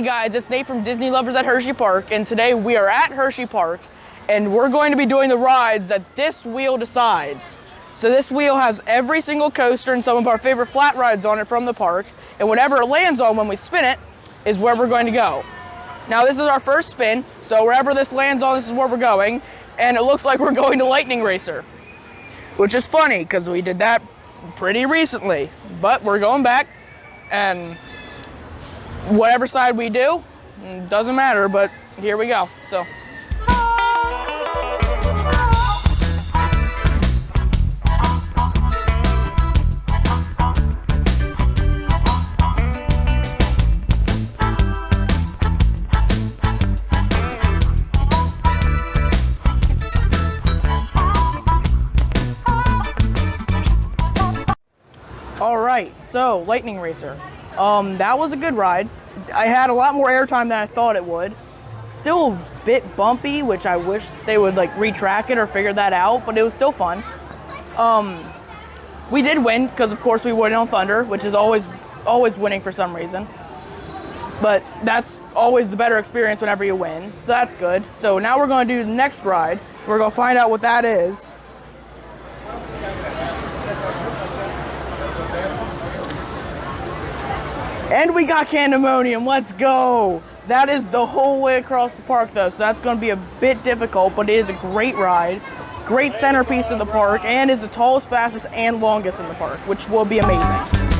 guys, it's Nate from Disney Lovers at Hershey Park, and today we are at Hershey Park, and we're going to be doing the rides that this wheel decides. So this wheel has every single coaster and some of our favorite flat rides on it from the park, and whatever it lands on when we spin it is where we're going to go. Now this is our first spin, so wherever this lands on, this is where we're going, and it looks like we're going to Lightning Racer, which is funny because we did that pretty recently, but we're going back, and whatever side we do, doesn't matter, but here we go. So. All right, so Lightning Racer. That was a good ride. I had a lot more airtime than I thought it would. Still a bit bumpy, which I wish they would like retrack it or figure that out, but it was still fun. We did win because of course we won on Thunder, which is always winning for some reason. But that's always the better experience whenever you win, so that's good. So now we're going to do the next ride. We're going to find out what that is. And we got Candemonium, let's go. That is the whole way across the park though, so that's gonna be a bit difficult, but it is a great ride. Great centerpiece of the park, and is the tallest, fastest, and longest in the park, which will be amazing.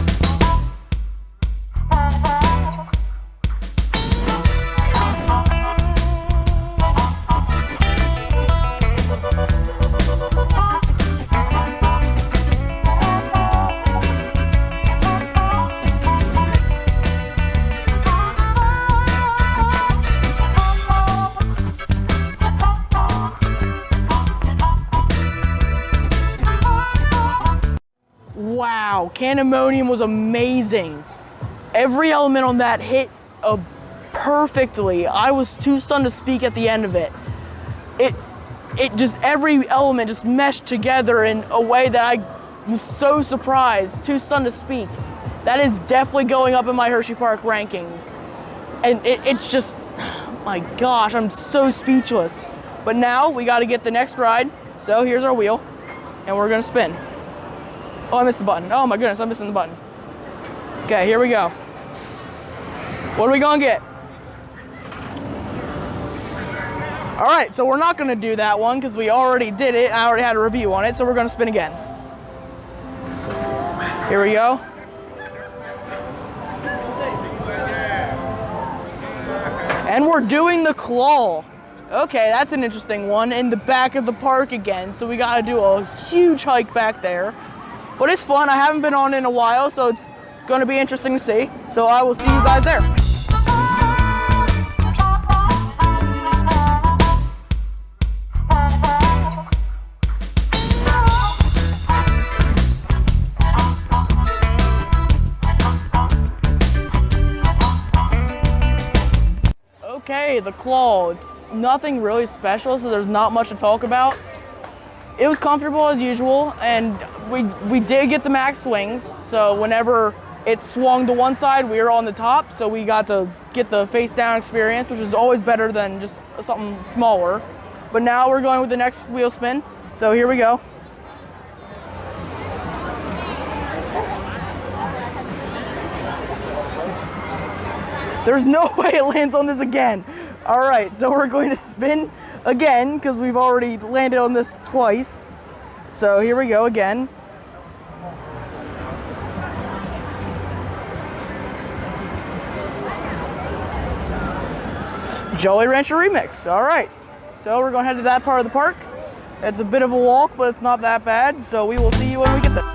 Wow, Candemonium was amazing. Every element on that hit perfectly. I was too stunned to speak at the end of it. It just, every element just meshed together in a way that I was so surprised, too stunned to speak. That is definitely going up in my Hershey Park rankings. And it's just, oh my gosh, I'm so speechless. But now we gotta get the next ride. So here's our wheel, and we're gonna spin. Oh, I missed the button. Oh my goodness, I'm missing the button. Okay, here we go. What are we gonna get? All right, so we're not gonna do that one because we already did it. I already had a review on it, so we're gonna spin again. Here we go. And we're doing the claw. Okay, that's an interesting one. In the back of the park again, so we gotta do a huge hike back there. But it's fun. I haven't been on in a while, so it's going to be interesting to see. So I will see you guys there. Okay, the claw. It's nothing really special, so there's not much to talk about. It was comfortable as usual, and we did get the max swings, so whenever it swung to one side, we were on the top, so we got to get the face down experience, which is always better than just something smaller. But now we're going with the next wheel spin, so here we go. There's no way it lands on this again. All right, so we're going to spin again, because we've already landed on this twice. So here we go again. Jolly Rancher Remix, all right. So we're gonna head to that part of the park. It's a bit of a walk, but it's not that bad. So we will see you when we get there.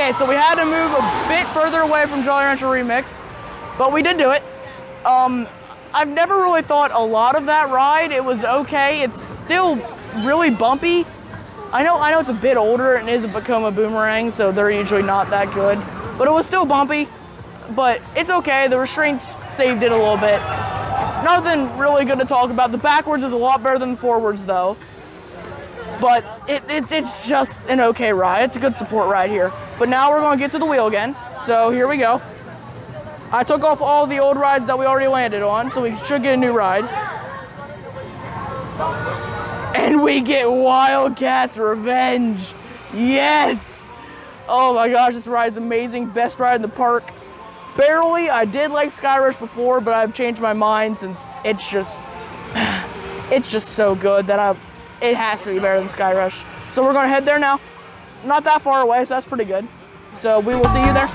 Okay, so we had to move a bit further away from Jolly Rancher Remix, but we did do it. I've never really thought a lot of that ride. It was okay. It's still really bumpy. I know it's a bit older and it is a Vekoma Boomerang, so they're usually not that good. But it was still bumpy, but it's okay. The restraints saved it a little bit. Nothing really good to talk about. The backwards is a lot better than the forwards though. But it's just an okay ride. It's a good support ride here. But now we're gonna get to the wheel again. So here we go. I took off all the old rides that we already landed on, so we should get a new ride. And we get Wildcats Revenge. Yes! Oh my gosh, this ride is amazing. Best ride in the park. Barely, I did like Sky Rush before, but I've changed my mind since it's just so good that it has to be better than Sky Rush. So we're gonna head there now. Not that far away, so that's pretty good. So we will see you there.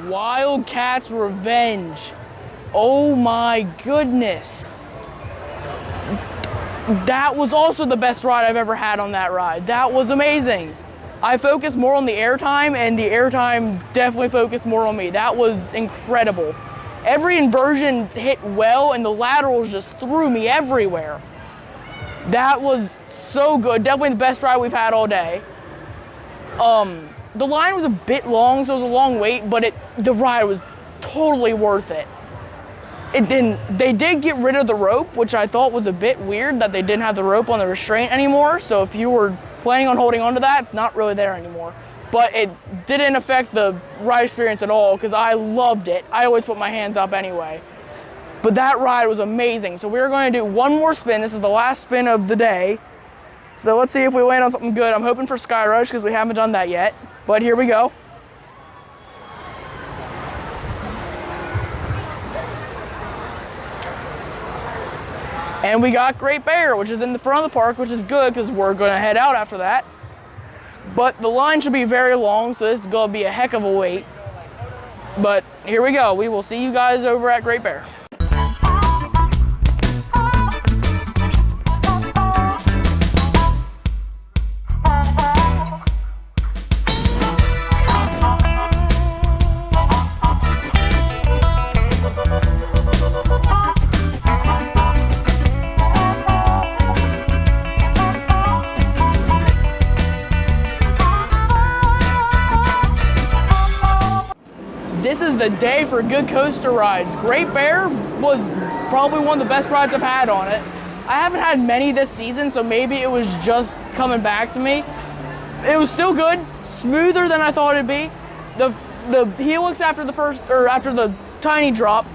Wildcats Revenge. Oh my goodness. That was also the best ride I've ever had on that ride. That was amazing. I focused more on the airtime, and the airtime definitely focused more on me. That was incredible. Every inversion hit well, and the laterals just threw me everywhere. That was so good. Definitely the best ride we've had all day. The line was a bit long, so it was a long wait, but the ride was totally worth it. They did get rid of the rope, which I thought was a bit weird that they didn't have the rope on the restraint anymore. So if you were planning on holding onto that, it's not really there anymore. But it didn't affect the ride experience at all because I loved it. I always put my hands up anyway. But that ride was amazing. So we're going to do one more spin. This is the last spin of the day. So let's see if we land on something good. I'm hoping for Sky Rush because we haven't done that yet. But here we go. And we got Great Bear, which is in the front of the park, which is good because we're going to head out after that. But the line should be very long, so this is going to be a heck of a wait. But here we go. We will see you guys over at Great Bear. This is the day for good coaster rides. Great Bear was probably one of the best rides I've had on it. I haven't had many this season, so maybe it was just coming back to me. It was still good, smoother than I thought it'd be. The helix after the tiny drop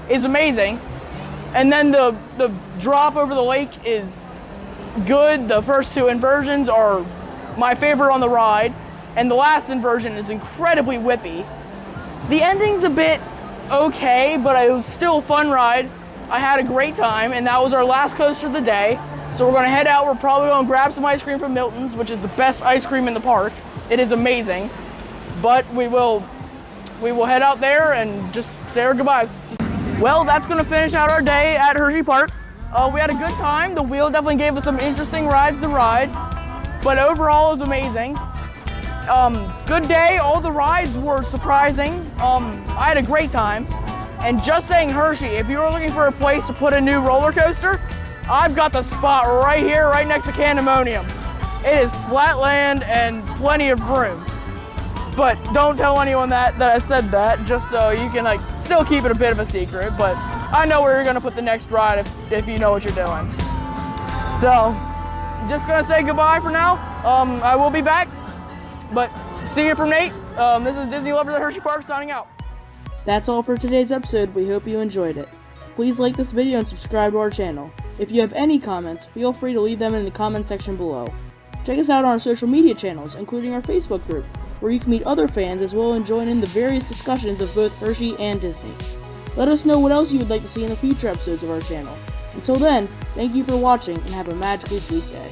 is amazing. And then the drop over the lake is good. The first two inversions are my favorite on the ride. And the last inversion is incredibly whippy. The ending's a bit okay, but it was still a fun ride. I had a great time, and that was our last coaster of the day. So we're gonna head out. We're probably gonna grab some ice cream from Milton's, which is the best ice cream in the park. It is amazing. But we will head out there and just say our goodbyes. Well, that's gonna finish out our day at Hershey Park. We had a good time. The wheel definitely gave us some interesting rides to ride, but overall it was amazing. Good day. All the rides were surprising. I had a great time. And just saying, Hershey, if you were looking for a place to put a new roller coaster, I've got the spot right here, right next to Candemonium. It is flat land and plenty of room. But don't tell anyone that I said that, just so you can still keep it a bit of a secret. But I know where you're gonna put the next ride if you know what you're doing. So, just gonna say goodbye for now. I will be back. But see you from Nate. This is Disney Lovers at Hershey Park signing out. That's all for today's episode. We hope you enjoyed it. Please like this video and subscribe to our channel. If you have any comments, feel free to leave them in the comment section below. Check us out on our social media channels, including our Facebook group, where you can meet other fans as well and join in the various discussions of both Hershey and Disney. Let us know what else you would like to see in the future episodes of our channel. Until then, thank you for watching and have a magically sweet day.